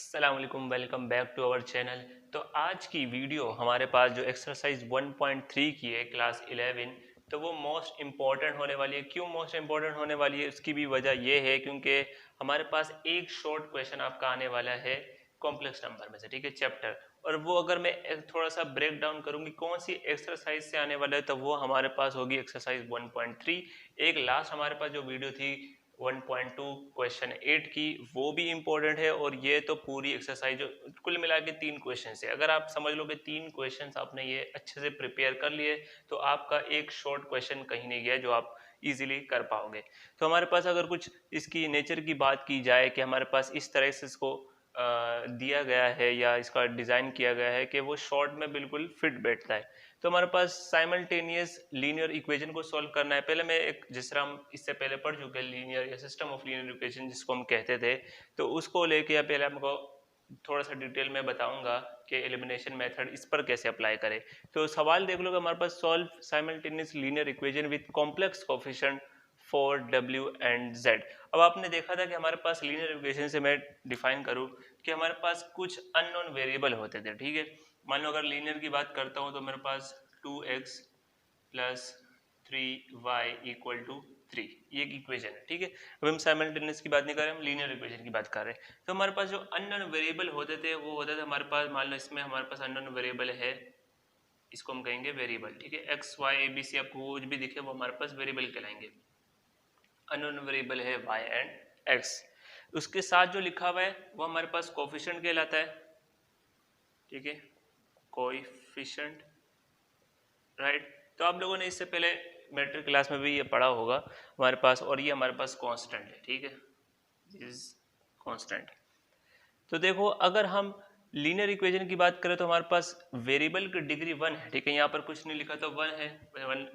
अस्सलाम वालेकुम, welcome back to our channel. तो आज की वीडियो हमारे पास जो एक्सरसाइज 1.3 की है क्लास 11, तो वो मोस्ट इम्पॉर्टेंट होने वाली है। क्यों मोस्ट इम्पॉर्टेंट होने वाली है, उसकी भी वजह ये है क्योंकि हमारे पास एक शॉर्ट क्वेश्चन आपका आने वाला है कॉम्प्लेक्स नंबर में से, ठीक है, चैप्टर। और वो अगर मैं थोड़ा सा ब्रेक डाउन करूंगी कौन सी एक्सरसाइज से आने वाला है, तो वो हमारे पास होगी एक्सरसाइज 1.3। एक लास्ट हमारे पास जो वीडियो थी 1.2 क्वेश्चन 8 की, वो भी इम्पोर्टेंट है। और ये तो पूरी एक्सरसाइज जो कुल मिला के 3 क्वेश्चन है, अगर आप समझ लो कि 3 क्वेश्चन आपने ये अच्छे से प्रिपेयर कर लिए तो आपका एक शॉर्ट क्वेश्चन कहीं नहीं गया जो आप इजीली कर पाओगे। तो हमारे पास अगर कुछ इसकी नेचर की बात की जाए कि हमारे पास इस तरह से इसको दिया गया है या इसका डिज़ाइन किया गया है कि वो शॉर्ट में बिल्कुल फिट बैठता है। तो हमारे पास साइमल्टेनियस लीनियर इक्वेशन को सॉल्व करना है। पहले मैं एक, जिस तरह हम इससे पहले पढ़ चुके हैं, लीनियर या सिस्टम ऑफ लीनियर इक्वेशन जिसको हम कहते थे, तो उसको लेके या पहले हमको थोड़ा सा डिटेल में बताऊंगा कि एलिमिनेशन मेथड इस पर कैसे अप्लाई करें। तो सवाल देख लो कि हमारे पास solve simultaneous linear equation with complex coefficient for W and Z। अब आपने देखा था कि हमारे पास लीनियर इक्वेशन से मैं डिफाइन करूं कि हमारे पास कुछ अननोन वेरिएबल होते थे, ठीक है। मान लो अगर लीनियर की बात करता हूं तो मेरे पास 2x plus 3y equal to 3, ये एक इक्वेशन है, ठीक है। अब हम साइमल्टेनियस की बात नहीं कर रहे, हम लीनियर इक्वेशन की बात कर रहे हैं। तो हमारे पास जो अननोन वेरिएबल होते थे वो होते थे हमारे पास, मान लो इसमें हमारे पास अननोन वेरिएबल है, इसको हम कहेंगे वेरिएबल, ठीक है। X Y A B C आपको कुछ भी दिखे वो हमारे पास वेरिएबल कहलाएंगे। अननोन वेरिएबल है y एंड x। उसके साथ जो लिखा हुआ है वो हमारे पास कोफिशिएंट कहलाता है, ठीक है, कोएफिशिएंट, राइट। तो आप लोगों ने इससे पहले मैट्रिक क्लास में भी ये पढ़ा होगा हमारे पास। और ये हमारे पास कांस्टेंट है, ठीक है, दिस कांस्टेंट। तो देखो अगर हम लीनियर इक्वेशन की बात करें तो हमारे पास वेरिएबल की डिग्री 1 है, ठीक है। यहाँ पर कुछ नहीं लिखा तो 1 है,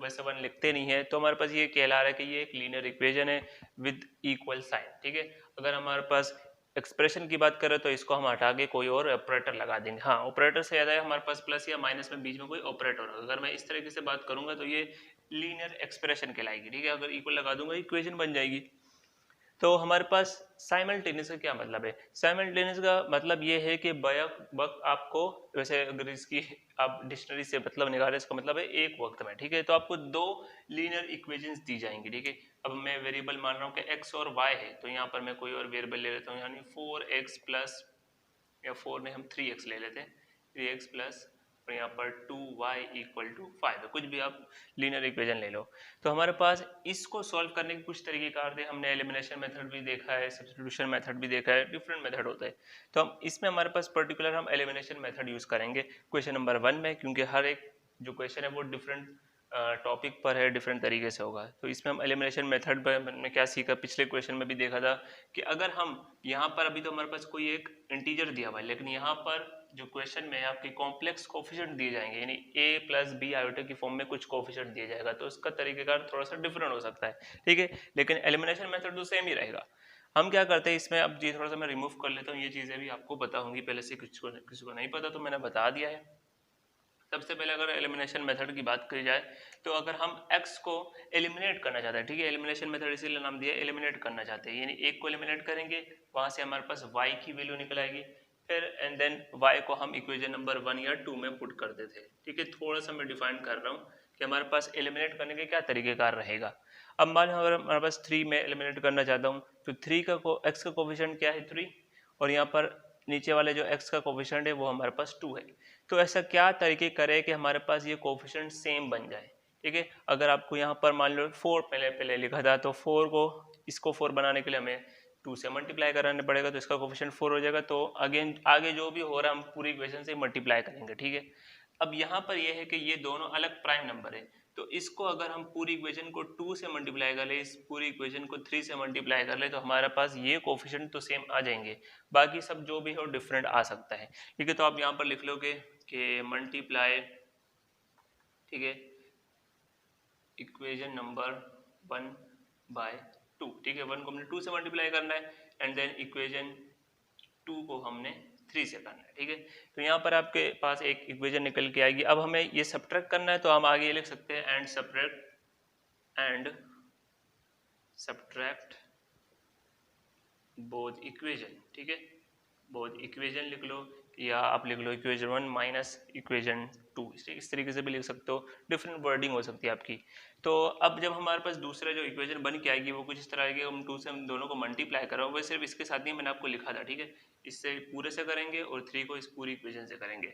वैसे 1 लिखते नहीं है, तो हमारे पास ये कहला रहा है कि ये एक लीनियर इक्वेशन है विद इक्वल साइन, ठीक है। अगर हमारे पास एक्सप्रेशन की बात करें तो इसको हम हटा के कोई और ऑपरेटर लगा देंगे। हाँ, ऑपरेटर से याद है हमारे पास प्लस या माइनस में बीच में कोई ऑपरेटर होगा। अगर मैं इस तरीके से बात करूंगा तो ये लीनियर एक्सप्रेशन कहलाएगी, ठीक है। अगर इक्वल लगा दूंगा इक्वेशन बन जाएगी। तो हमारे पास साइमल्टेनियस का क्या मतलब है? साइमल्टेनियस का मतलब ये है कि बैक वक्त आपको, वैसे अगर इसकी आप डिक्शनरी से मतलब निकालें, इसका मतलब है एक वक्त में, ठीक है। तो आपको दो लीनियर इक्वेशंस दी जाएंगी, ठीक है। अब मैं वेरिएबल मान रहा हूँ कि x और y है, तो यहाँ पर मैं कोई और वेरिएबल ले लेता हूँ, यानी 4x प्लस, या 4 में हम 3x ले लेते हैं, 3x प्लस, और यहाँ पर 2y इक्वल टू 5 है, कुछ भी आप लीनियर इक्वेशन ले लो। तो हमारे पास इसको सॉल्व करने के कुछ तरीकेकार थे। हमने एलिमिनेशन मेथड भी देखा है, सब्स्टिट्यूशन मेथड भी देखा है, डिफरेंट मेथड होता है। तो हम इसमें हमारे पास पर्टिकुलर हम एलिमिनेशन मेथड यूज करेंगे क्वेश्चन नंबर 1 में, क्योंकि हर एक जो क्वेश्चन है वो डिफरेंट टॉपिक पर है, डिफरेंट तरीके से होगा। तो इसमें हम एलिमिनेशन मेथड पर में क्या सीखा, पिछले क्वेश्चन में भी देखा था कि अगर हम यहाँ पर, अभी तो हमारे पास कोई एक इंटीजर दिया हुआ है, लेकिन यहाँ पर जो क्वेश्चन में आपके कॉम्प्लेक्स कोफिशिएंट दिए जाएंगे, यानी a प्लस बी आयोटा की फॉर्म में कुछ कोफिशिएंट दिया जाएगा, तो उसका तरीकेकार थोड़ा सा डिफरेंट हो सकता है, ठीक है। लेकिन एलिमिनेशन मेथड तो सेम ही रहेगा। हम क्या करते हैं इसमें, अब ये थोड़ा सा मैं रिमूव कर लेता हूँ, ये चीज़ें भी आपको पता होंगी पहले से, किसी को नहीं पता तो मैंने बता दिया है। सबसे पहले अगर एलिमिनेशन मेथड की बात की जाए तो अगर हम x को एलिमिनेट करना चाहते हैं, ठीक है, एलिमिनेशन मेथड इसीलिए नाम दिया, एलिमिनेट करना चाहते हैं, यानी एक को एलिमिनेट करेंगे, वहां से हमारे पास y की वैल्यू निकल आएगी, फिर एंड देन y को हम इक्वेशन नंबर 1 या 2 में पुट कर देते हैं, ठीक है। थोड़ा सा मैं डिफाइन कर रहा हूँ कि हमारे पास एलिमिनेट करने के क्या तरीकेकार रहेगा। अब मान लो अगर हमारे पास 3 में एलिमिनेट करना चाहता हूँ, तो 3 का x का कोफिशिएंट क्या है, 3, और यहाँ पर नीचे वाले जो x का कोफिशिएंट है वो हमारे पास 2 है। तो ऐसा क्या तरीके करें कि हमारे पास ये कोफिशिएंट सेम बन जाए, ठीक है। अगर आपको यहाँ पर मान लो 4 पहले पहले लिखा था, तो 4 को, इसको 4 बनाने के लिए हमें 2 से मल्टीप्लाई कराने पड़ेगा, तो इसका कोफिशिएंट 4 हो जाएगा। तो अगेन आगे जो भी हो रहा है हम पूरी इक्वेशन से मल्टीप्लाई करेंगे, ठीक है। अब यहाँ पर यह है कि ये दोनों अलग प्राइम नंबर है, तो इसको अगर हम पूरी इक्वेशन को 2 से मल्टीप्लाई कर ले, इस पूरी इक्वेशन को 3 से मल्टीप्लाई कर ले, तो हमारे पास ये कोफिशिएंट तो सेम आ जाएंगे, बाकी सब जो भी हो डिफरेंट आ सकता है, ठीक है। तो आप यहाँ पर लिख लोगे कि मल्टीप्लाई, ठीक है, इक्वेशन नंबर 1 बाय 2, ठीक है। 1 को हमने 2 से मल्टीप्लाई करना है, एंड देन इक्वेशन 2 को हमने 3 से करना है, ठीक है। तो यहाँ पर आपके पास एक इक्वेशन निकल के आएगी। अब हमें ये सब्ट्रैक्ट करना है, तो हम आगे ये लिख सकते हैं एंड सब्ट्रैक्ट बोथ इक्वेशन, ठीक है। बोथ इक्वेशन लिख लो, या आप लिख लो इक्वेशन 1 माइनस इक्वेशन 2, इस तरीके से भी लिख सकते हो, डिफरेंट वर्डिंग हो सकती है आपकी। तो अब जब हमारे पास दूसरा जो इक्वेशन बन के आएगी वो कुछ इस तरह आएगी, हम 2 से हम दोनों को मल्टीप्लाई करो, वो सिर्फ इसके साथ ही मैंने आपको लिखा था, ठीक है। इससे पूरे से करेंगे और 3 को इस पूरी इक्वेशन से करेंगे,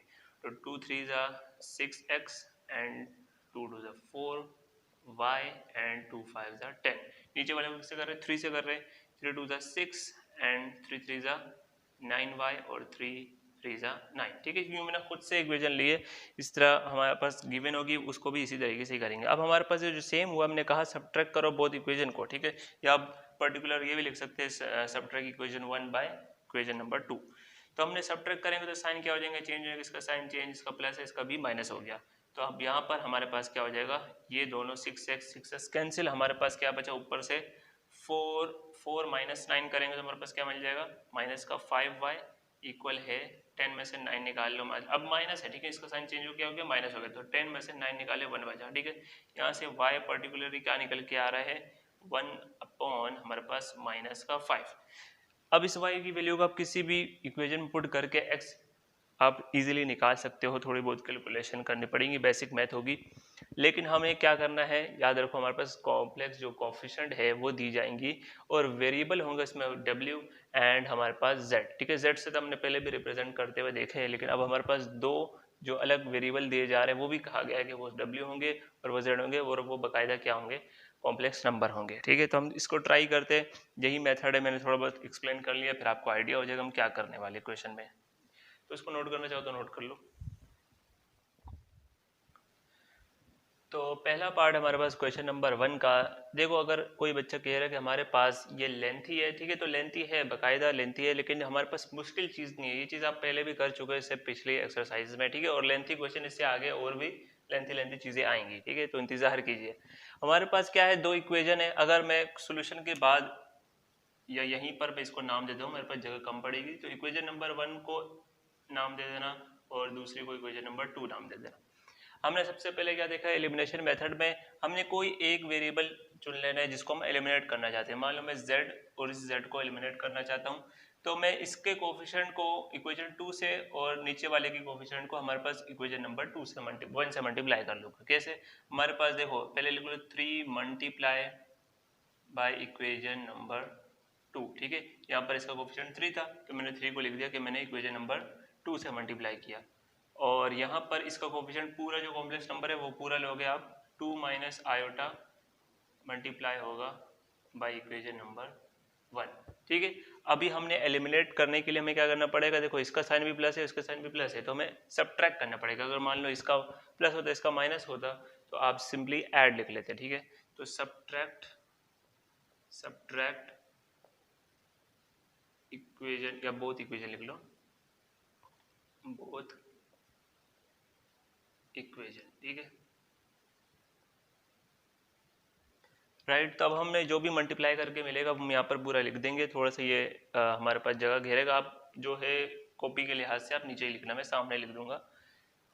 तो 2 3 ज़ा 6x एंड 2 2 ज़ा 4y एंड 2 5 ज़ा 10। नीचे वाले से कर रहे हैं 3 से कर रहे हैं, 3 2 ज़ा 6 एंड 3 3 ज़ा 9y और 3 3 ज़ा 9, ठीक है। क्योंकि मैंने खुद से इक्वेशन लिए, इस तरह हमारे पास गिवन होगी उसको भी इसी तरीके से ही करेंगे। अब हमारे पास जो सेम हुआ, हमने कहा सब्ट्रैक्ट करो बोथ इक्वेशन को, ठीक है। या आप पर्टिकुलर ये भी लिख सकते हैं subtract equation 1 by equation number 2। तो हमने सब्ट्रैक्ट करेंगे तो साइन क्या हो जाएगा, चेंज हो जाएगा, इसका साइन चेंज, इसका प्लस है, इसका भी माइनस हो गया। तो अब यहाँ पर हमारे पास क्या हो जाएगा, ये दोनों 6x 6x कैंसिल, हमारे पास क्या बचा ऊपर से 4 माइनस 9 करेंगे तो हमारे पास क्या मिल जाएगा, माइनस का 5y इक्वल है 10 में से 9 निकाल लो, अब माइनस है, ठीक है, इसका साइन चेंज हो गया माइनस हो गया, तो 10 में से 9 निकाले 1 बचा, ठीक है। यहाँ से y पर्टिकुलरली क्या निकल के आ रहा है, 1 अपॉन हमारे पास माइनस का 5। अब इस y की वैल्यू को आप किसी भी इक्वेशन में पुट करके x आप इजीली निकाल सकते हो, थोड़ी बहुत कैलकुलेशन करनी पड़ेगी, बेसिक मैथ होगी। लेकिन हमें क्या करना है, याद रखो हमारे पास कॉम्प्लेक्स जो कोफिशिएंट है वो दी जाएंगी और वेरिएबल होंगे इसमें w एंड हमारे पास z, ठीक है। z से तो हमने पहले भी रिप्रेजेंट करते हुए देखे हैं, लेकिन अब हमारे पास दो जो अलग वेरिएबल दिए जा रहे हैं वो भी कहा गया है कि वो w होंगे और वो z होंगे, और वो बाकायदा क्या होंगे, कॉम्प्लेक्स नंबर होंगे, ठीक है। तो हम इसको ट्राई करते हैं, यही मेथड है, मैंने थोड़ा बहुत एक्सप्लेन कर लिया, फिर आपको आइडिया हो जाएगा हम क्या करने वाले क्वेश्चन में। तो इसको नोट करना चाहो तो नोट कर लो। तो पहला पार्ट हमारे पास क्वेश्चन नंबर 1 का, देखो अगर कोई बच्चा कह रहा है कि हमारे पास ये लेंथी है, ठीक है, तो लेंथी है, बाकायदा लेंथी है, लेकिन हमारे पास मुश्किल चीज़ नहीं है, ये चीज़ आप पहले भी कर चुके हैं इससे पिछली एक्सरसाइज में, ठीक है। और लेंथी क्वेश्चन इससे आगे और भी लेंथी चीज़ें आएंगी, ठीक है, तो इंतज़ार कीजिए। हमारे पास क्या है, दो इक्वेशन है, अगर मैं सोल्यूशन के बाद या यहीं पर मैं इसको नाम दे दूँ, मेरे पास जगह कम पड़ेगी, तो इक्वेशन नंबर 1 को नाम दे देना और दूसरी को इक्वेशन नंबर 2 नाम दे देना। हमने सबसे पहले क्या देखा, एलिमिनेशन मेथड में हमने कोई एक वेरिएबल चुन लेना है जिसको हम एलिमिनेट करना चाहते हैं। मान लो मैं z और इस z को एलिमिनेट करना चाहता हूँ, तो मैं इसके कोफिशिएंट को इक्वेशन 2 से और नीचे वाले की कोफिशिएंट को हमारे पास इक्वेशन नंबर 2 से 1 से मल्टीप्लाई कर लूँगा। कैसे, हमारे पास देखो पहले लिख लो 3 मल्टीप्लाई बाय इक्वेशन नंबर 2, ठीक है। यहाँ पर इसका कोफिशिएंट 3 था तो मैंने 3 को लिख दिया कि मैंने इक्वेशन नंबर 2 से मल्टीप्लाई किया, और यहाँ पर इसका कोफिशिएंट पूरा जो कॉम्प्लेक्स नंबर है वो पूरा लोगे आप, 2 माइनस आयोटा मल्टीप्लाई होगा बाय इक्वेशन नंबर 1, ठीक है। अभी हमने एलिमिनेट करने के लिए हमें क्या करना पड़ेगा, देखो इसका साइन भी प्लस है, इसका साइन भी प्लस है, तो हमें सब्ट्रैक्ट करना पड़ेगा। अगर मान लो इसका प्लस होता इसका माइनस होता तो आप सिंपली ऐड लिख लेते, ठीक है। तो सब्ट्रैक्ट इक्वेशन या बोथ इक्वेशन लिख लो, बोथ इक्वेशन, ठीक है, राइट। तो अब हमने जो भी मल्टीप्लाई करके मिलेगा हम यहाँ पर पूरा लिख देंगे, थोड़ा सा ये हमारे पास जगह घेरेगा, आप जो है कॉपी के लिहाज से आप नीचे ही लिखना, मैं सामने लिख दूंगा।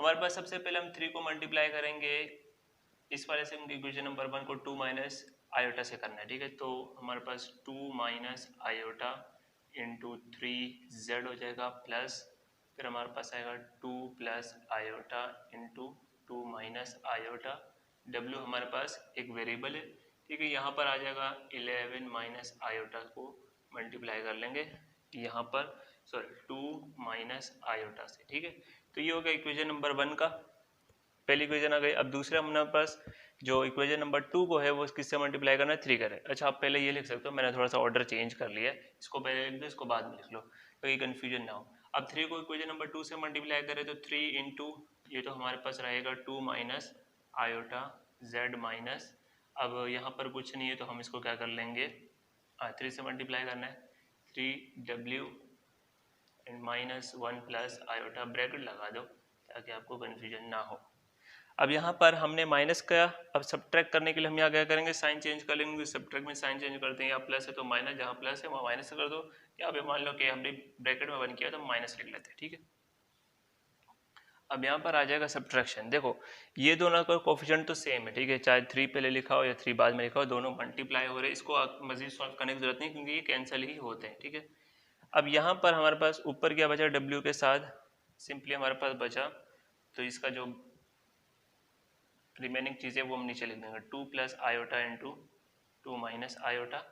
हमारे पास सबसे पहले हम 3 को मल्टीप्लाई करेंगे, इस वाले से हम इक्वेशन नंबर 1 को 2 माइनस आयोटा से करना है, ठीक है। तो हमारे पास 2 माइनस आयोटा इंटू 3z हो जाएगा, प्लस फिर हमारे पास आएगा 2 plus iota into 2 minus iota, w हमारे पास एक वेरिएबल है, ठीक है। यहाँ पर आ जाएगा 11 माइनस आयोटा को मल्टीप्लाई कर लेंगे यहाँ पर, सॉरी 2 माइनस आयोटा से, ठीक है। तो ये हो गया इक्वेशन नंबर 1 का, पहली इक्वेशन आ गई। अब दूसरा हमारे पास जो इक्वेशन नंबर 2 को है वो किससे मल्टीप्लाई करना है, 3 करें। अच्छा आप पहले ये लिख सकते हो, मैंने थोड़ा सा ऑर्डर चेंज कर लिया है, इसको पहले लिख दो, इसको बाद में लिख लो तो ये कन्फ्यूजन ना हो। अब 3 को इक्वेशन नंबर 2 से मल्टीप्लाई करें तो 3 इंटू ये तो हमारे पास रहेगा 2 माइनस आयोटा z माइनस, अब यहाँ पर कुछ नहीं है तो हम इसको क्या कर लेंगे, 3 से मल्टीप्लाई करना है, 3w and minus 1 plus iota, bracket लगा दो ताकि आपको कन्फ्यूजन ना हो। अब यहाँ पर हमने माइनस का, अब सब्ट्रैक्ट करने के लिए हम यहाँ क्या करेंगे, साइन चेंज कर लेंगे, सब्ट्रैक्ट में साइन चेंज करते हैं, यहाँ प्लस है तो माइनस, जहाँ प्लस है वहाँ माइनस कर दो, यहाँ पे मान लो कि हमने ब्रैकेट में 1 किया तो माइनस लिख लेते हैं, ठीक है। अब यहाँ पर आ जाएगा सब्ट्रैक्शन, देखो ये दोनों का कोफिशिएंट तो सेम है, ठीक है, चाहे 3 पहले लिखा हो या 3 बाद में लिखा हो, दोनों मल्टीप्लाई हो रहे हैं, इसको मजीद सॉल्व करने की जरूरत नहीं क्योंकि ये कैंसिल ही होते हैं, ठीक है। अब यहाँ पर हमारे पास ऊपर क्या बचा, W के साथ सिंपली हमारे पास बचा, तो इसका जो रिमेनिंग चीज़ें वो हम नीचे लिख देंगे, 2 plus iota into 2 minus iota.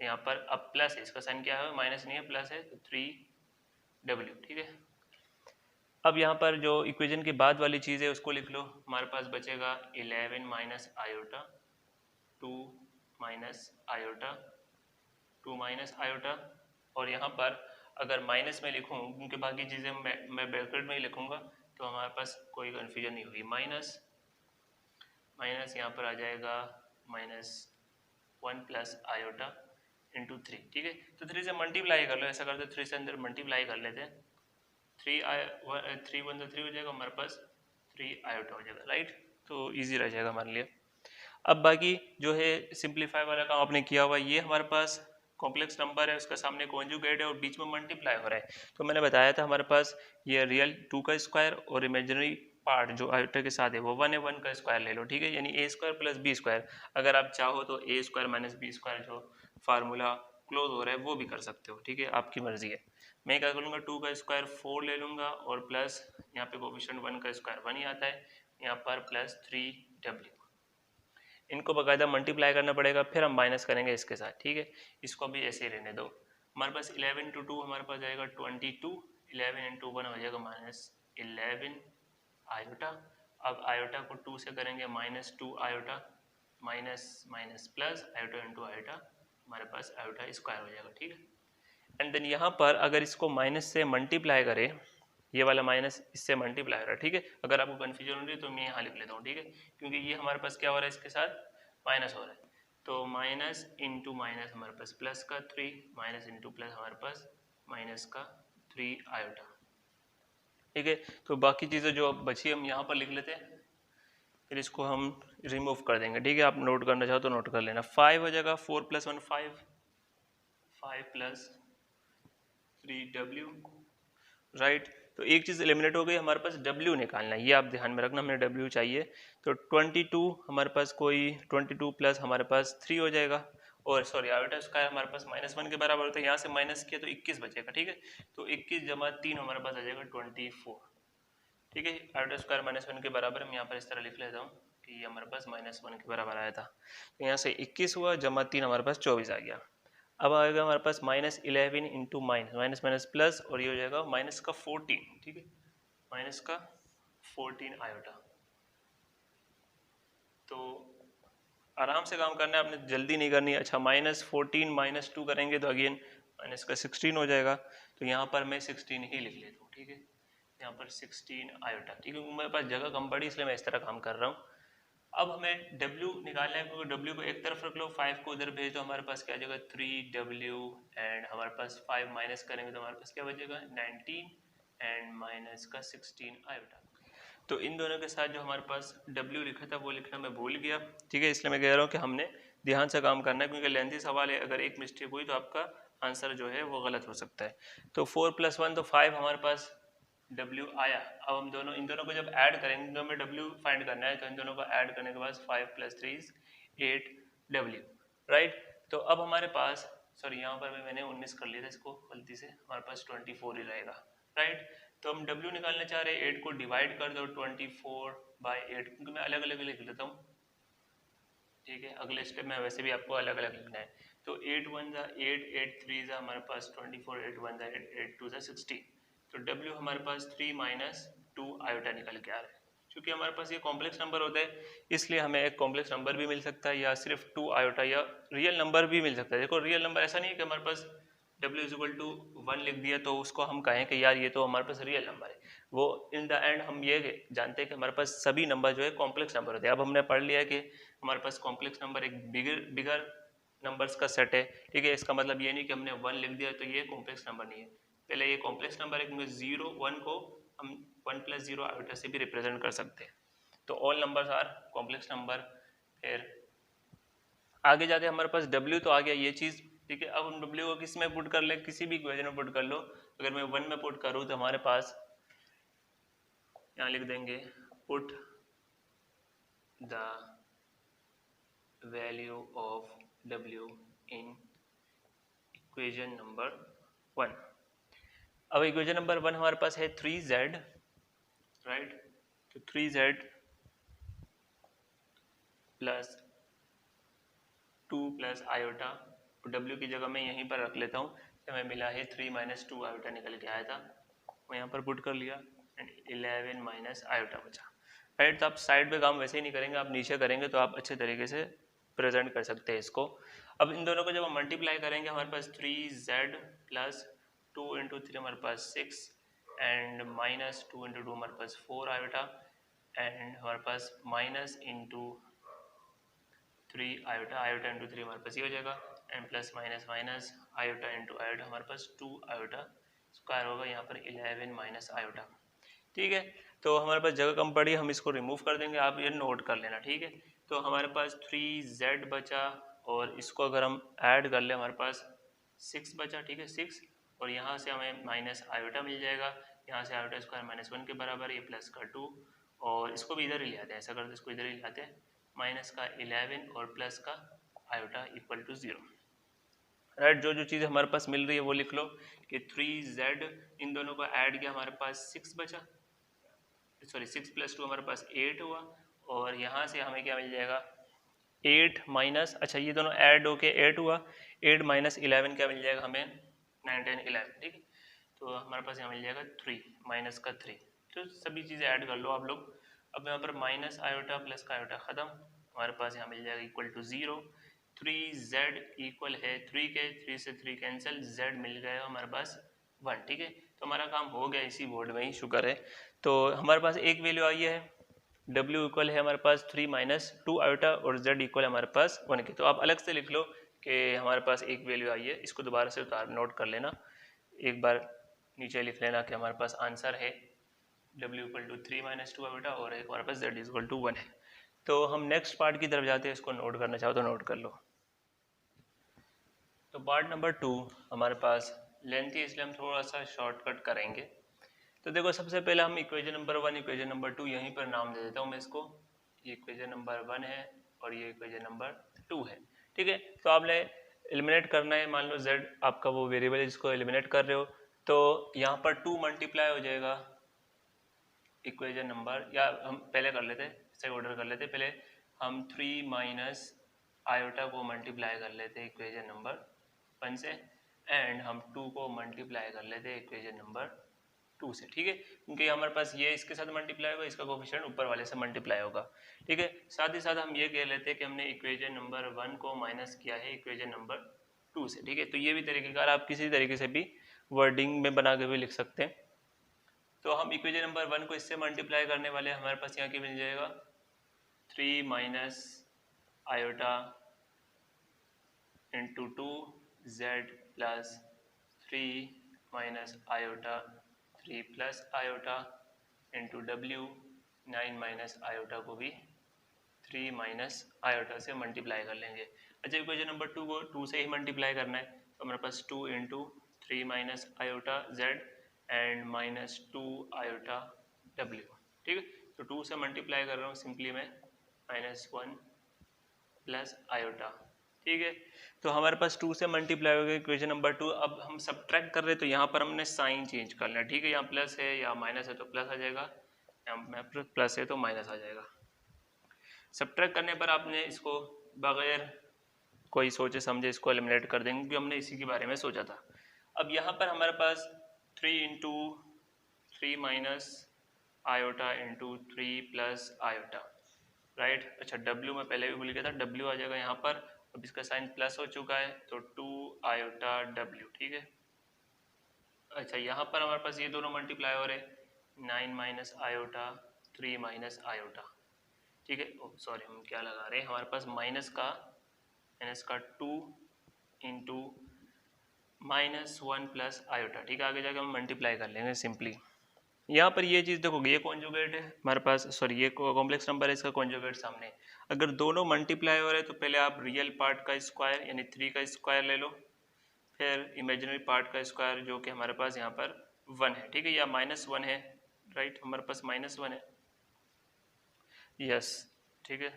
यहाँ पर अब प्लस है, इसका साइन क्या है, माइनस नहीं है प्लस है, तो 3W, ठीक है। अब यहाँ पर जो इक्वेशन के बाद वाली चीज़ है उसको लिख लो, हमारे पास बचेगा 11 minus iota 2 minus iota 2 minus iota, और यहाँ पर अगर माइनस में लिखूँ क्योंकि बाकी चीज़ें मैं ब्रैकेट में ही लिखूँगा तो हमारे पास कोई कन्फ्यूजन नहीं होगी। माइनस माइनस यहाँ पर आ जाएगा -1 प्लस आयोटा इंटू 3, ठीक है। तो 3 से मल्टीप्लाई कर लो, ऐसा करते 3 से अंदर मल्टीप्लाई कर लेते हैं, 3 1 तो 3 हो जाएगा हमारे पास, 3 आयोटा हो जाएगा, राइट। तो इजी रह जाएगा हमारे लिए। अब बाकी जो है सिंप्लीफाई वाला काम आपने किया हुआ, ये हमारे पास कॉम्प्लेक्स नंबर है, उसका सामने कॉन्जुगेट है और बीच में मल्टीप्लाई हो रहा है। तो मैंने बताया था हमारे पास ये रियल 2 का स्क्वायर और इमेजिनरी पार्ट जो आयोटा के साथ है वो 1 है, 1 का स्क्वायर ले लो, ठीक है, यानी ए स्क्वायर प्लस बी स्क्वायर। अगर आप चाहो तो ए स्क्वायर माइनस बी स्क्वायर जो फार्मूला क्लोज हो रहा है वो भी कर सकते हो, ठीक है, आपकी मर्जी है। मैं क्या करूँगा, 2 का स्क्वायर 4 ले लूँगा और प्लस यहाँ पे कोफिशिएंट 1 का स्क्वायर 1 ही आता है, यहाँ पर प्लस 3W। इनको बकायदा मल्टीप्लाई करना पड़ेगा, फिर हम माइनस करेंगे इसके साथ, ठीक है। इसको भी ऐसे ही रहने दो। हमारे पास 11 इंटू 2 हमारे पास जाएगा 22, 11 इंटू 1 हो जाएगा -11 आयोटा। अब आयोटा को 2 से करेंगे -2 iota, minus minus plus iota into iota, हमारे पास आयोटा स्क्वायर हो जाएगा, ठीक है। एंड देन यहाँ पर अगर इसको माइनस से मल्टीप्लाई करें, ये वाला माइनस इससे मल्टीप्लाई हो रहा है, ठीक है। अगर आपको कन्फ्यूजन हो रही है तो मैं यहाँ लिख लेता हूँ, ठीक है, क्योंकि ये हमारे पास क्या हो रहा है, इसके साथ माइनस हो रहा है। तो माइनस इंटू माइनस हमारे पास प्लस का 3, माइनस इंटू प्लस हमारे पास माइनस का 3 आयोटा, ठीक है। तो बाकी चीज़ें जो बची हम यहाँ पर लिख लेते हैं, फिर इसको हम रिमूव कर देंगे, ठीक है। आप नोट करना चाहो तो नोट कर लेना। 5 हो जाएगा, 4 प्लस 1 5, 5 प्लस 3W, राइट। तो एक चीज़ एलिमिनेट हो गई, हमारे पास W निकालना है, ये आप ध्यान में रखना, हमें W चाहिए। तो 22 हमारे पास कोई 22 प्लस हमारे पास 3 हो जाएगा, और सॉरी आयोटा स्क्वायर हमारे पास -1 के बराबर होता है, यहाँ से माइनस किया तो 21 बचेगा, ठीक है। तो 21 जमा 3 हमारे पास आ जाएगा 24, ठीक है। आयोटा स्क्वायर -1 के बराबर हम यहाँ पर इस तरह लिख लेता हूँ कि ये हमारे पास -1 के बराबर आया था। तो यहाँ से 21 हुआ जमा 3 हमारे पास 24 आ गया। अब आएगा हमारे पास -11 into minus, minus minus plus, और ये हो जाएगा माइनस का 14, ठीक है, माइनस का 14 आयोटा। तो आराम से काम करना है, आपने जल्दी नहीं करनी है। अच्छा, -14 -2 करेंगे तो अगेन माइनस का 16 हो जाएगा, तो यहाँ पर मैं 16 ही लिख लेता हूँ, ठीक है, यहाँ पर 16 आयोटा, ठीक है। मेरे पास जगह कम पड़ी इसलिए मैं इस तरह काम कर रहा हूँ। अब हमें W निकालना है, क्योंकि W को एक तरफ रख लो, 5 को उधर भेज दो, हमारे पास क्या आ जाएगा 3W, एंड हमारे पास 5 माइनस करेंगे तो हमारे पास क्या बचेगा 19 एंड माइनस का 16 आयोटा। तो इन दोनों के साथ जो हमारे पास W लिखा था वो लिखना मैं भूल गया, ठीक है, इसलिए मैं कह रहा हूँ कि हमने ध्यान से काम करना है, क्योंकि लेंथी सवाल है, अगर एक मिस्टेक हुई तो आपका आंसर जो है वो गलत हो सकता है। तो 4 + 1 तो 5 हमारे पास W आया। अब हम दोनों इन दोनों को जब ऐड करेंगे, इन दोनों में W फाइंड करना है, तो इन दोनों को ऐड करने के बाद 5 + 3 = 8W, राइट। तो अब हमारे पास, सॉरी यहाँ पर भी मैंने 19 कर लिया था इसको गलती से, हमारे पास 24 ही रहेगा, राइट। तो हम W निकालना चाह रहे हैं, 8 को डिवाइड कर दो 24/8, क्योंकि मैं अलग अलग लिख लेता हूँ, ठीक है, अगले स्टेप में वैसे भी आपको अलग अलग लिखना है। तो 8 × 1 = 8, 8 × 3 = हमारे पास 24, 8 × 1 = 8, 8 × 2 = 16। तो W हमारे पास 3 - 2 आयोटा निकल के आ रहा है। क्योंकि हमारे पास ये कॉम्प्लेक्स नंबर होता है, इसलिए हमें एक कॉम्प्लेक्स नंबर भी मिल सकता है, या सिर्फ 2 आयोटा, या रियल नंबर भी मिल सकता है। देखो रियल नंबर ऐसा नहीं है कि हमारे पास W = 1 लिख दिया तो उसको हम कहें कि यार ये तो हमारे पास रियल नंबर है। वो इन द एंड हम ये जानते हैं कि हमारे पास सभी नंबर जो है कॉम्प्लेक्स नंबर होते हैं। अब हमने पढ़ लिया है कि हमारे पास कॉम्प्लेक्स नंबर एक बिगर नंबर्स का सेट है, ठीक है। इसका मतलब ये नहीं कि हमने 1 लिख दिया तो ये कॉम्प्लेक्स नंबर नहीं है। पहले ये कॉम्प्लेक्स नंबर है, क्योंकि 0 1 को हम 1 + 0 आयोटा से भी रिप्रेजेंट कर सकते हैं। तो all numbers are complex number. फिर आगे जाते हमारे पास W तो आ गया ये चीज़, ठीक है। अब हम W को किस में पुट कर ले, किसी भी इक्वेशन में पुट कर लो। अगर मैं 1 में पुट करूँ तो हमारे पास यहाँ लिख देंगे put the value of W in equation number 1, अब इक्वेशन नंबर 1 हमारे पास है 3z, राइट, तो 3z प्लस 2 प्लस आयोटा, तो w की जगह मैं यहीं पर रख लेता हूँ, तो हमें मिला है 3 माइनस 2 आयोटा निकल के आया था, वो यहाँ पर पुट कर लिया एंड 11 माइनस आयोटा बचा, राइट। तो आप साइड पे काम वैसे ही नहीं करेंगे, आप नीचे करेंगे तो आप अच्छे तरीके से प्रेजेंट कर सकते हैं इसको। अब इन दोनों को जब हम मल्टीप्लाई करेंगे हमारे पास 3z प्लस 2 इंटू 3 हमारे पास 6 एंड माइनस 2 इंटू 2 हमारे पास 4 आयोटा एंड हमारे पास minus into 3 iota, iota into 3 हमारे पास ये हो जाएगा and plus minus minus iota into iota हमारे पास 2 आयोटा स्क्वायर होगा, यहाँ पर 11 माइनस आयोटा, ठीक है। तो हमारे पास जगह कम पड़ी, हम इसको रिमूव कर देंगे, आप ये नोट कर लेना, ठीक है। तो हमारे पास 3z बचा और इसको अगर हम ऐड कर ले हमारे पास 6 बचा, ठीक है, 6, और यहाँ से हमें माइनस आयोटा मिल जाएगा, यहाँ से आयोटा स्क्वायर -1 के बराबर, ये प्लस का 2, और इसको भी इधर ही ले आते हैं, ऐसा करते इसको इधर ही लाते हैं, माइनस का 11 और प्लस का आयोटा इक्वल टू 0, राइट। जो जो चीज़ हमारे पास मिल रही है वो लिख लो कि 3z, इन दोनों को ऐड किया हमारे पास 6 बचा, सॉरी 6 प्लस 2 हमारे पास 8 हुआ, और यहाँ से हमें क्या मिल जाएगा 8 माइनस, अच्छा ये दोनों ऐड होके 8 हुआ, 8 माइनस 11 क्या मिल जाएगा हमें 9, 10, 11, ठीक है। तो हमारे पास यहाँ मिल जाएगा 3 माइनस का 3, तो सभी चीज़ें ऐड कर लो आप लोग। अब यहाँ पर माइनस आयोटा प्लस का आयोटा ख़त्म, हमारे पास यहाँ मिल जाएगा इक्वल टू 0, 3z इक्वल है 3 के, 3 से 3 कैंसिल, z मिल गया हमारे पास 1, ठीक है। तो हमारा काम हो गया इसी बोर्ड में ही, शुक्र है। तो हमारे पास एक वैल्यू आई है, w इक्वल है हमारे पास 3 माइनस 2 आयोटा और z इक्वल है हमारे पास 1 के। तो आप अलग से लिख लो कि हमारे पास एक वैल्यू आई है, इसको दोबारा से नोट कर लेना, एक बार नीचे लिख लेना कि हमारे पास आंसर है w equal to 3 minus 2 iota और एक हमारे पास z इक्वल टू 1 है। तो हम नेक्स्ट पार्ट की तरफ जाते हैं, इसको नोट करना चाहो तो नोट कर लो। तो पार्ट नंबर 2 हमारे पास लेंथी, इसलिए हम थोड़ा सा शॉर्टकट करेंगे। तो देखो सबसे पहले हम इक्वेशन नंबर 1 इक्वेशन नंबर 2 यहीं पर नाम दे देता हूँ मैं इसको, ये इक्वेशन नंबर 1 है और ये इक्वेशन नंबर 2 है, ठीक है। तो आपने एलिमिनेट करना है, मान लो z आपका वो वेरिएबल है जिसको एलिमिनेट कर रहे हो, तो यहाँ पर 2 मल्टीप्लाई हो जाएगा इक्वेशन नंबर, या हम पहले कर लेते, सही ऑर्डर कर लेते, पहले हम 3 माइनस आयोटा को मल्टीप्लाई कर लेते इक्वेशन नंबर 1 से, एंड हम 2 को मल्टीप्लाई कर लेते इक्वेशन नंबर 2 से, ठीक है, क्योंकि हमारे पास ये इसके साथ मल्टीप्लाई होगा, इसका कोफिशिएंट ऊपर वाले से मल्टीप्लाई होगा, ठीक है। साथ ही साथ हम ये कह लेते हैं कि हमने इक्वेशन नंबर 1 को माइनस किया है इक्वेशन नंबर 2 से, ठीक है। तो ये भी तरीकेकार आप किसी तरीके से भी वर्डिंग में बना के भी लिख सकते हैं। तो हम इक्वेशन नंबर 1 को इससे मल्टीप्लाई करने वाले हैं, हमारे पास यहाँ क्या मिल जाएगा 3 minus iota into 2z plus 3 minus iota 3 plus iota into w, 9 minus iota को भी 3 माइनस आयोटा से मल्टीप्लाई कर लेंगे। अच्छा इक्वेशन नंबर 2 को 2 से ही मल्टीप्लाई करना है, तो हमारे पास 2 into 3 minus iota z and minus 2 iota w, ठीक है। तो 2 से मल्टीप्लाई कर रहा हूँ सिंपली मैं, -1 प्लस आयोटा, ठीक है। तो हमारे पास 2 से मल्टीप्लाई हो गया इक्वेशन नंबर 2। अब हम सब्ट्रैक्ट कर रहे हैं तो यहाँ पर हमने साइन चेंज करना है, ठीक है। यहाँ प्लस है या माइनस है तो प्लस आ जाएगा, यहाँ प्लस है तो माइनस आ जाएगा। सब्ट्रैक्ट करने पर आपने इसको बगैर कोई सोचे समझे इसको एलिमिनेट कर देंगे, क्योंकि हमने इसी के बारे में सोचा था। अब यहाँ पर हमारे पास 3 into 3 minus iota into 3 plus iota, right. अच्छा w में पहले भी भूल गया था, w आ जाएगा यहाँ पर, अब इसका साइन प्लस हो चुका है तो 2 आयोटा w, ठीक है। अच्छा यहाँ पर हमारे पास ये दोनों मल्टीप्लाई हो रहे, 9 माइनस आयोटा 3 माइनस आयोटा, ठीक है। सॉरी हम क्या लगा रहे हैं, हमारे पास माइनस का 2 इंटू -1 प्लस आयोटा, ठीक है। आगे जाके हम मल्टीप्लाई कर लेंगे सिंपली। यहाँ पर ये चीज़ देखो, ये कॉन्जुगेट है हमारे पास, सॉरी ये कॉम्प्लेक्स नंबर है, इसका कॉन्जुगेट सामने। अगर दोनों मल्टीप्लाई हो रहे हैं तो पहले आप रियल पार्ट का स्क्वायर यानी 3 का स्क्वायर ले लो, फिर इमेजिनरी पार्ट का स्क्वायर जो कि हमारे पास यहाँ पर 1 है, ठीक है, या -1 है, राइट, हमारे पास -1 है, यस, ठीक है।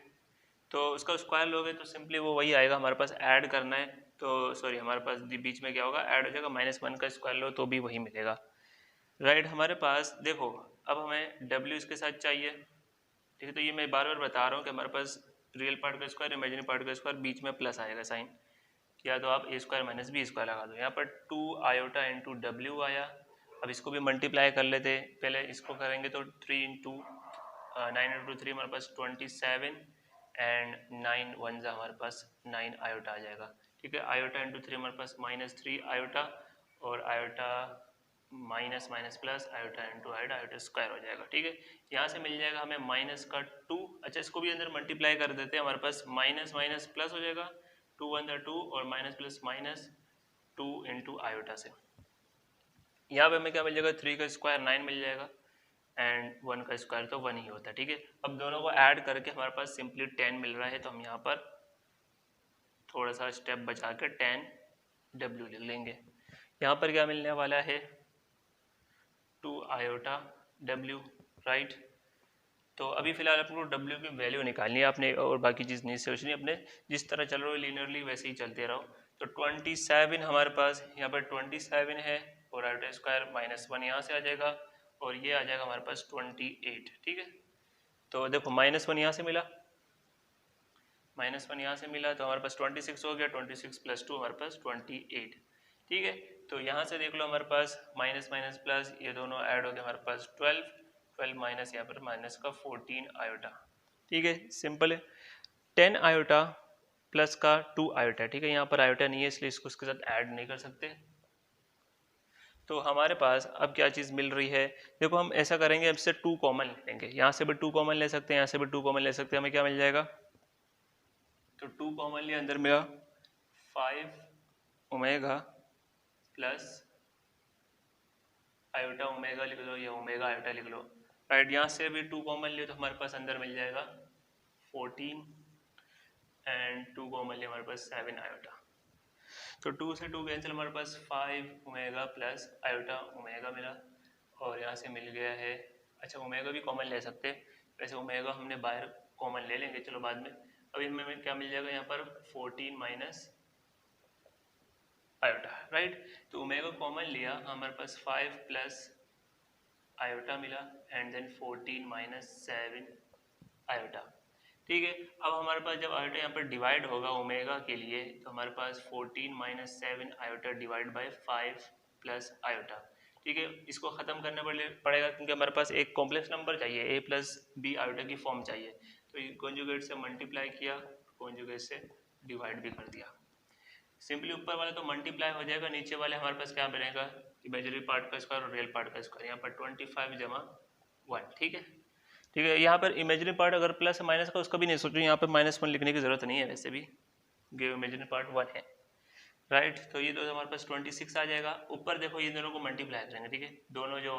तो उसका स्क्वायर लोगे तो सिंपली वो वही आएगा, हमारे पास ऐड करना है तो सॉरी हमारे पास बीच में क्या होगा, ऐड हो जाएगा, -1 का स्क्वायर लो तो भी वही मिलेगा। राइट। हमारे पास देखो अब हमें W इसके साथ चाहिए, ठीक है। तो ये मैं बार बार बता रहा हूँ कि हमारे पास रियल पार्ट का स्क्वायर इमेजिनरी पार्ट का स्क्वायर बीच में प्लस आएगा साइन, या तो आप ए स्क्वायर माइनस बी स्क्वायर लगा दो। यहाँ पर 2 आयोटा इंटू डब्ल्यू आया। अब इसको भी मल्टीप्लाई कर लेते, पहले इसको करेंगे तो 3 इंटू 9 इंटू 3 हमारे पास 27 एंड 9 वन जा हमारे पास 9 आयोटा आ जाएगा, ठीक है। आयोटा इंटू 3 हमारे पास -3 आयोटा, और iota minus minus plus iota into iota, iota square हो जाएगा, ठीक है। यहाँ से मिल जाएगा हमें माइनस का 2। अच्छा इसको भी अंदर मल्टीप्लाई कर देते हैं, हमारे पास माइनस माइनस प्लस हो जाएगा, 2 वन जा 2 और minus plus minus 2 into iota से। यहाँ पे हमें क्या मिल जाएगा, 3 का स्क्वायर 9 मिल जाएगा एंड 1 का स्क्वायर तो 1 ही होता है, ठीक है। अब दोनों को ऐड करके हमारे पास सिंपली 10 मिल रहा है, तो हम यहाँ पर थोड़ा सा स्टेप बचा कर 10 डब्ल्यू लिख लेंगे। यहाँ पर क्या मिलने वाला है, 2 आयोटा डब्ल्यू, राइट। तो अभी फिलहाल आपको डब्ल्यू की वैल्यू निकालनी है आपने, और बाकी चीज़ नहीं सोचनी, अपने जिस तरह चल रहे हो लीनियरली वैसे ही चलते रहो। तो 27 हमारे पास यहाँ पर 27 है, और आयोटा स्क्वायर -1 यहाँ से आ जाएगा, और ये आ जाएगा हमारे पास 28, ठीक है। तो देखो -1 यहाँ से मिला, -1 यहाँ से मिला, तो हमारे पास 26 हो गया, 26 + 2 हमारे पास 28, ठीक है। तो यहाँ से देख लो हमारे पास माइनस माइनस प्लस ये दोनों ऐड हो गए हमारे पास 12 माइनस यहाँ पर माइनस का 14 आयोटा, ठीक है। सिंपल है। 10 आयोटा प्लस का 2 आयोटा, ठीक है। यहाँ पर आयोटा नहीं है इसलिए इसको उसके साथ ऐड नहीं कर सकते। तो हमारे पास अब क्या चीज़ मिल रही है, देखो हम ऐसा करेंगे, अब से 2 कॉमन लेंगे, यहाँ से भी 2 कॉमन ले सकते हैं, यहाँ से भी 2 कॉमन ले सकते हैं, हमें क्या मिल जाएगा, तो 2 कॉमन लिया, अंदर मिला 5 ओमेगा प्लस आयोटा ओमेगा लिख लो, या ओमेगा आयोटा लिख लो, राइट। यहाँ से भी 2 कॉमन लिया तो हमारे पास अंदर मिल जाएगा 14 एंड 2 कॉमन लिया हमारे पास 7 आयोटा। तो 2 से 2 कैंसिल, हमारे पास 5 ओमेगा प्लस आयोटा ओमेगा मिला, और यहाँ से मिल गया है, अच्छा ओमेगा भी कॉमन ले सकते हैं, वैसे ओमेगा हमने बाहर कॉमन ले लेंगे, चलो बाद में। अभी हमें क्या मिल जाएगा यहाँ पर 14 माइनस आयोटा, राइट। तो ओमेगा कॉमन लिया, हमारे पास 5 प्लस आयोटा मिला एंड देन 14 माइनस 7 आयोटा, ठीक है। अब हमारे पास जब आयोटा यहाँ पर डिवाइड होगा ओमेगा के लिए, तो हमारे पास 14 minus 7 iota divide by 5 plus iota, ठीक है। इसको ख़त्म करना पड़ेगा क्योंकि हमारे पास एक कॉम्प्लेक्स नंबर चाहिए, a प्लस बी आयोटा की फॉर्म चाहिए। तो कॉन्जुगेट से मल्टीप्लाई किया, कॉन्जुगेट से डिवाइड भी कर दिया। सिंपली ऊपर वाला तो मल्टीप्लाई हो जाएगा, नीचे वाले हमारे पास क्या बनेगा, इमेजिनरी पार्ट का स्क्वायर और रियल पार्ट का स्क्वायर। यहाँ पर 25 जमा 1, ठीक है, ठीक है। यहाँ पर इमेजिनरी पार्ट अगर प्लस माइनस का उसका भी नहीं सोचो, यहाँ पर -1 लिखने की जरूरत नहीं है, वैसे भी इमेजिनरी पार्ट 1 है, राइट। तो ये तो हमारे पास 26 आ जाएगा। ऊपर देखो ये दोनों को मल्टीप्लाई करेंगे, ठीक है, दोनों जो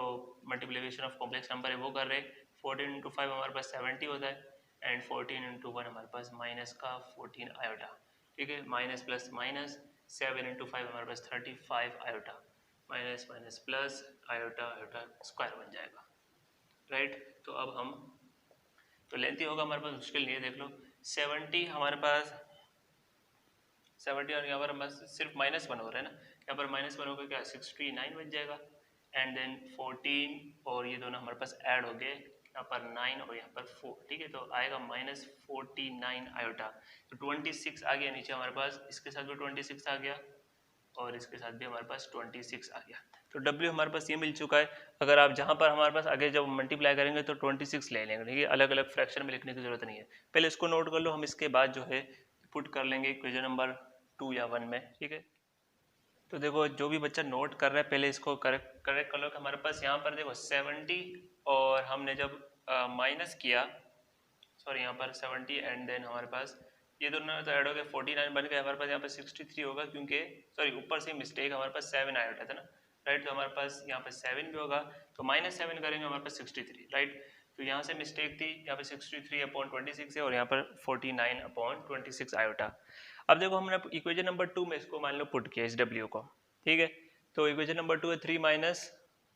मल्टीप्लिकेशन ऑफ कॉम्प्लेक्स नंबर है वो कर रहे हैं। 14 इंटू 5 हमारे पास 70 होता है, एंड 14 इंटू 1 हमारे पास माइनस का 14 आयोटा, ठीक है। माइनस प्लस माइनस 7 इंटू 5 हमारे पास 35 iota, minus minus plus iota, iota square बन जाएगा, राइट। तो अब हम, तो लेंथी होगा हमारे पास, मुश्किल नहीं है, देख लो 70 हमारे पास 70, और यहाँ पर हमारे सिर्फ -1 हो रहा है ना, यहाँ पर -1 होगा क्या 69 बन जाएगा, एंड देन 14 और ये दोनों हमारे पास ऐड हो गए, यहाँ पर 9 और यहाँ पर 4, ठीक है। तो आएगा -49 आयोटा। तो 26 आ गया नीचे हमारे पास, इसके साथ भी 26 आ गया, और इसके साथ भी हमारे पास 26 आ गया। तो W हमारे पास ये मिल चुका है। अगर आप जहाँ पर हमारे पास आगे जब मल्टीप्लाई करेंगे तो 26 ले लेंगे, ठीक है, अलग अलग फ्रैक्शन में लिखने की जरूरत नहीं है। पहले इसको नोट कर लो, हम इसके बाद जो है पुट कर लेंगे इक्वेशन नंबर 2 या 1 में, ठीक है। तो देखो जो भी बच्चा नोट कर रहा है पहले इसको करेक्ट कर लो कि हमारे पास यहाँ पर देखो 70, और हमने जब माइनस किया, सॉरी यहाँ पर 70 एंड देन हमारे पास ये दोनों तो ऐड हो गए, 49 बन गए, हमारे पास यहाँ पर 63 होगा, क्योंकि सॉरी ऊपर से मिस्टेक, हमारे पास 7 आया था ना, राइट। तो हमारे पास यहाँ पर 7 भी होगा, तो -7 करेंगे हमारे पास 63, राइट। तो यहाँ से मिस्टेक थी, यहाँ पे 63/26 है, और यहाँ पर 49/26 आयोटा। अब देखो हमने इक्वेशन नंबर 2 में इसको मान लो पुट किया इस W को, ठीक है। तो इक्वेशन नंबर 2 है 3 minus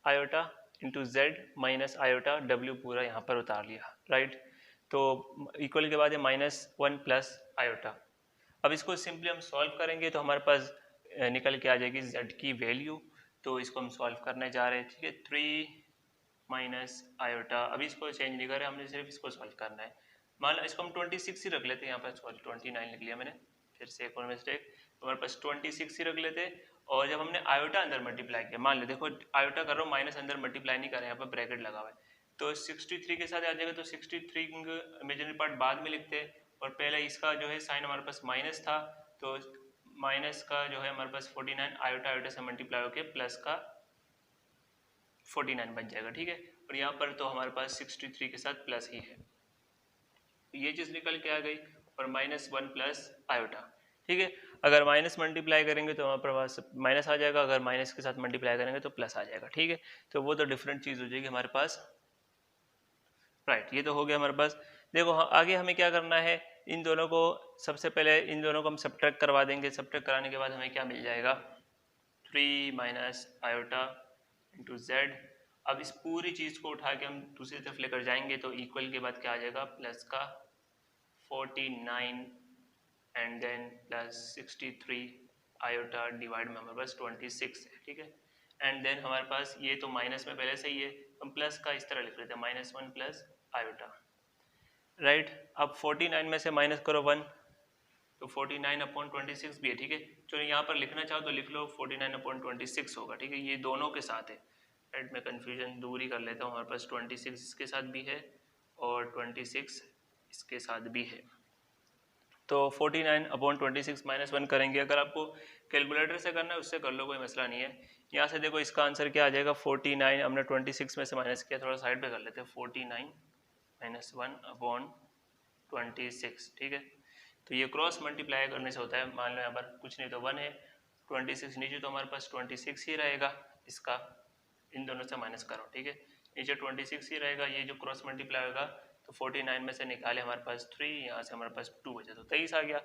iota into Z minus iota, W पूरा यहाँ पर उतार लिया, राइट। तो इक्वल के बाद है -1 प्लस आयोटा। अब इसको सिंपली हम सॉल्व करेंगे तो हमारे पास निकल के आ जाएगी z की वैल्यू, तो इसको हम सॉल्व करने जा रहे हैं, ठीक है। 3 माइनस आयोटा, अभी इसको चेंज नहीं कर रहे, हमने सिर्फ इसको सॉल्व करना है। मान लो इसको हम 26 ही रख लेते हैं, यहाँ पर सॉरी 29 लिख लिया मैंने, फिर से एक और मिस्टेक। तो हमारे पास 26 ही रख लेते, और जब हमने आयोटा अंदर मल्टीप्लाई किया, मान लो देखो आयोटा कर रहा हूँ, माइनस अंदर मल्टीप्लाई नहीं कर रहे हैं, यहाँ पर ब्रैकेट लगा हुआ है, तो 63 के साथ आ जाएगा, तो 63 इमेजिनरी पार्ट बाद में लिखते हैं, और पहले इसका जो है साइन हमारे पास माइनस था, तो माइनस का जो है हमारे पास 49 आयोटा आयोटा से मल्टीप्लाई होकर प्लस का 49 बन जाएगा, ठीक है। और यहाँ पर तो हमारे पास 63 के साथ प्लस ही है, तो ये चीज़ निकल के आ गई, और -1 प्लस आयोटा, ठीक है। अगर माइनस मल्टीप्लाई करेंगे तो हमारे पास माइनस आ जाएगा, अगर माइनस के साथ मल्टीप्लाई करेंगे तो प्लस आ जाएगा, ठीक है। तो वो तो डिफरेंट चीज़ हो जाएगी हमारे पास, राइट। ये तो हो गया हमारे पास। देखो आगे हमें क्या करना है, इन दोनों को सबसे पहले इन दोनों को हम सब्ट्रैक्ट करवा देंगे। सब्ट्रैक्ट कराने के बाद हमें क्या मिल जाएगा, 3 माइनस आयोटा इंटू जेड। अब इस पूरी चीज़ को उठा के हम दूसरी तरफ लेकर जाएंगे, तो इक्वल के बाद क्या आ जाएगा, प्लस का 49 and then plus 63 iota divide में हमारे पास 26 है, ठीक है। एंड देन हमारे पास ये तो माइनस में पहले से ही है, हम प्लस का इस तरह लिख लेते हैं, -1 प्लस आयोटा, राइट। अब 49 में से माइनस करो 1, तो 49/26 भी है, ठीक है। चलो यहाँ पर लिखना चाहो तो लिख लो, 49/26 होगा, ठीक है। ये दोनों के साथ है, राइट। मैं कन्फ्यूजन दूर ही कर लेता हूँ, हमारे पास 26 इसके साथ भी है और 26 इसके साथ भी है, तो 49/26 -1 करेंगे। अगर आपको कैलकुलेटर से करना है उससे कर लो, कोई मसला नहीं है। यहाँ से देखो इसका आंसर क्या आ जाएगा, 49 हमने 26 में से माइनस किया, थोड़ा साइड पे कर लेते हैं, 49 -1/26, ठीक है। तो ये क्रॉस मल्टीप्लाई करने से होता है। मान लो यहाँ पर कुछ नहीं तो 1 है, 26 नीचे तो हमारे पास 26 ही रहेगा, इसका इन दोनों से माइनस करो, ठीक है। नीचे 26 ही रहेगा, ये जो क्रॉस मल्टीप्लाई होगा तो 49 में से निकाले हमारे पास 3, यहाँ से हमारे पास 2 बचा, तो 23 आ गया।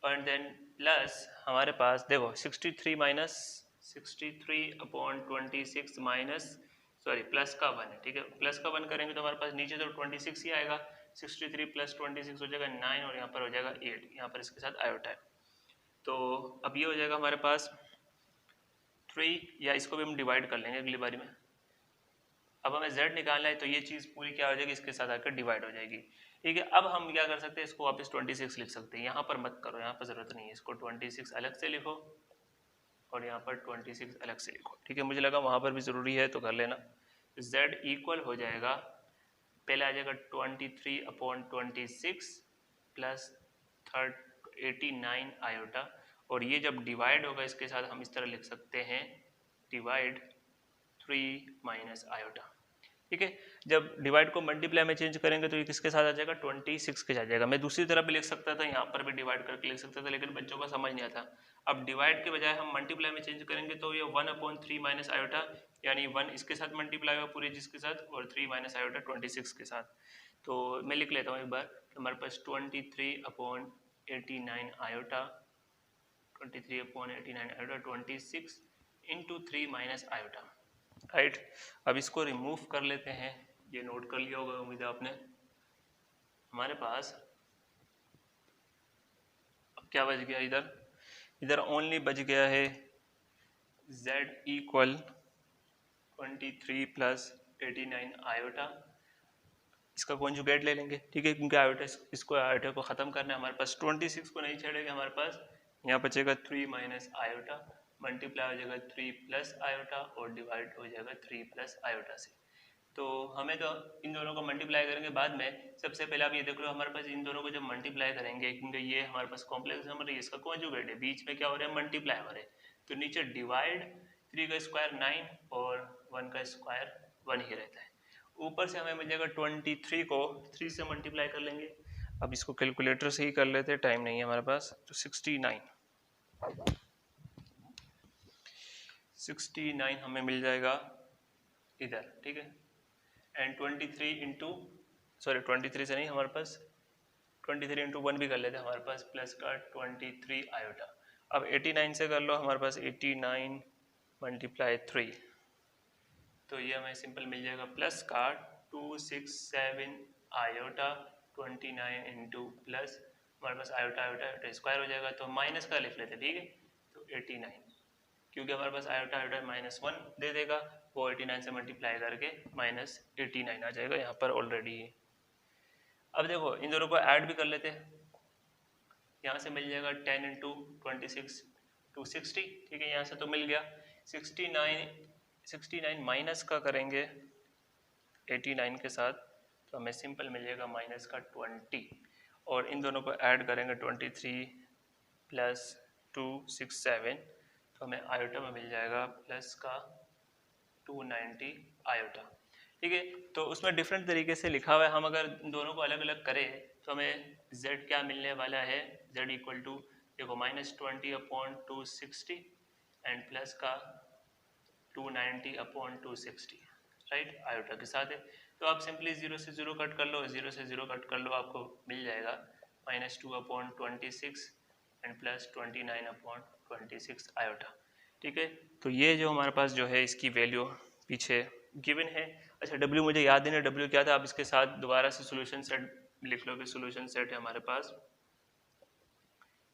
और देन प्लस हमारे पास देखो 63/26 माइनस सॉरी प्लस का 1 है, ठीक है। प्लस का 1 करेंगे तो हमारे पास नीचे तो 26 ही आएगा, 63 + 26 हो जाएगा 9, और यहाँ पर हो जाएगा 8, यहाँ पर इसके साथ आयोटा है। तो अब ये हो जाएगा हमारे पास 3, या इसको भी हम डिवाइड कर लेंगे अगली बारी में। अब हमें z निकालना है, तो ये चीज़ पूरी क्या हो जाएगी, इसके साथ आकर डिवाइड हो जाएगी, ठीक है। अब हम क्या कर सकते हैं, इसको वापस 26 लिख सकते हैं, यहाँ पर मत करो, यहाँ पर ज़रूरत नहीं है, इसको 26 अलग से लिखो और यहाँ पर 26 अलग से लिखो, ठीक है। मुझे लगा वहाँ पर भी ज़रूरी है तो कर लेना। z इक्वल हो जाएगा, पहले आ जाएगा 23/26 प्लस 89 आयोटा, और ये जब डिवाइड होगा इसके साथ हम इस तरह लिख सकते हैं, डिवाइड 3 माइनस आयोटा, ठीक है। जब डिवाइड को मल्टीप्लाई में चेंज करेंगे तो ये किसके साथ आ जाएगा, 26 के साथ आ जाएगा। मैं दूसरी तरफ भी लिख सकता था, यहाँ पर भी डिवाइड करके लिख सकता था, लेकिन बच्चों को समझ नहीं आता। अब डिवाइड के बजाय हम मल्टीप्लाई में चेंज करेंगे, तो ये 1/3 माइनस आयोटा, यानी 1 इसके साथ मल्टीप्लाई होगा पूरे जिसके साथ, और 3 माइनस आयोटा 26 के साथ। तो मैं लिख लेता हूँ एक बार, तो हमारे पास 23/89 iota, 23/89 iota 26 into 3 minus iota, right. अब इसको रिमूव कर लेते हैं, ये नोट कर लिया होगा उम्मीद है आपने। हमारे पास अब क्या बच गया, इधर ओनली बच गया है z इक्वल 23 + 89 आयोटा, इसका कॉन्जुगेट ले लेंगे, ठीक है, क्योंकि आयोटा इसको आयोटा को ख़त्म करना है। हमारे पास 26 को नहीं छेड़ेंगे, हमारे पास यहाँ बचेगा 3 माइनस आयोटा, मल्टीप्लाई हो जाएगा 3 प्लस आयोटा, और डिवाइड हो जाएगा 3 प्लस आयोटा से। तो हमें तो इन दोनों को मल्टीप्लाई करेंगे बाद में। सबसे पहले आप ये देख लो, हमारे पास इन दोनों को जब मल्टीप्लाई करेंगे, क्योंकि ये हमारे पास कॉम्प्लेक्स नंबर है, इसका कॉन्जुगेट है, बीच में क्या हो रहा है, मल्टीप्लाई हो रहा है, तो नीचे डिवाइड 3 का स्क्वायर 9 और 1 का स्क्वायर 1 ही रहता है। ऊपर से हमें मिल जाएगा 23 को 3 से मल्टीप्लाई कर लेंगे। अब इसको कैलकुलेटर से ही कर लेते हैं, टाइम नहीं है हमारे पास, तो 69 हमें मिल जाएगा इधर, ठीक है। एंड 23 से नहीं, हमारे पास 23 इंटू 1 भी कर लेते हैं, हमारे पास प्लस का 23 आयोटा। अब 89 से कर लो, हमारे पास 89 × 3, तो ये हमें सिंपल मिल जाएगा, प्लस का 267 आयोटा 29 इंटू प्लस हमारे पास आयोटा आयोटा स्क्वायर हो जाएगा, तो माइनस का लिख लेते हैं, ठीक है। तो 89 क्योंकि हमारे पास आयोटा आयोटा -1 दे देगा, वो 89 से मल्टीप्लाई करके -89 आ जाएगा यहाँ पर ऑलरेडी। अब देखो इन दोनों को ऐड भी कर लेते हैं, यहाँ से मिल जाएगा 10 × 26 260, ठीक है, यहाँ से तो मिल गया। 69 माइनस का करेंगे 89 के साथ तो हमें सिंपल मिल जाएगा माइनस का 20, और इन दोनों को ऐड करेंगे 23 + 267 तो हमें आयोटा में मिल जाएगा प्लस का 290 आयोटा, ठीक है। तो उसमें डिफरेंट तरीके से लिखा हुआ है, हम अगर दोनों को अलग अलग करें तो हमें z क्या मिलने वाला है, z इक्वल टू देखो -20/260 एंड प्लस का 290/260, राइट, आयोटा के साथ है। तो आप सिंपली 0 से 0 कट कर लो, 0 से 0 कट कर लो, आपको मिल जाएगा -2/26 एंड प्लस 29/26 आयोटा, ठीक है। तो ये जो हमारे पास जो है इसकी वैल्यू पीछे गिवन है। अच्छा W मुझे याद नहीं है W क्या था, आप इसके साथ दोबारा से सॉल्यूशन सेट लिख लो कि सॉल्यूशन सेट है हमारे पास,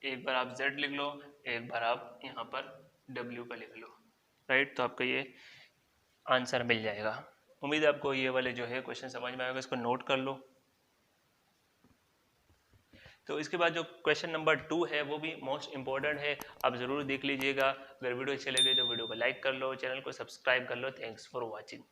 एक बार आप Z लिख लो, एक बार आप यहाँ पर W का लिख लो, राइट। तो आपका ये आंसर मिल जाएगा। उम्मीद है आपको ये वाले जो है क्वेश्चन समझ में आएगा, इसको नोट कर लो। तो इसके बाद जो क्वेश्चन नंबर 2 है वो भी मोस्ट इंपॉर्टेंट है, आप ज़रूर देख लीजिएगा। अगर वीडियो अच्छी लगे तो वीडियो को लाइक कर लो, चैनल को सब्सक्राइब कर लो। Thanks for watching.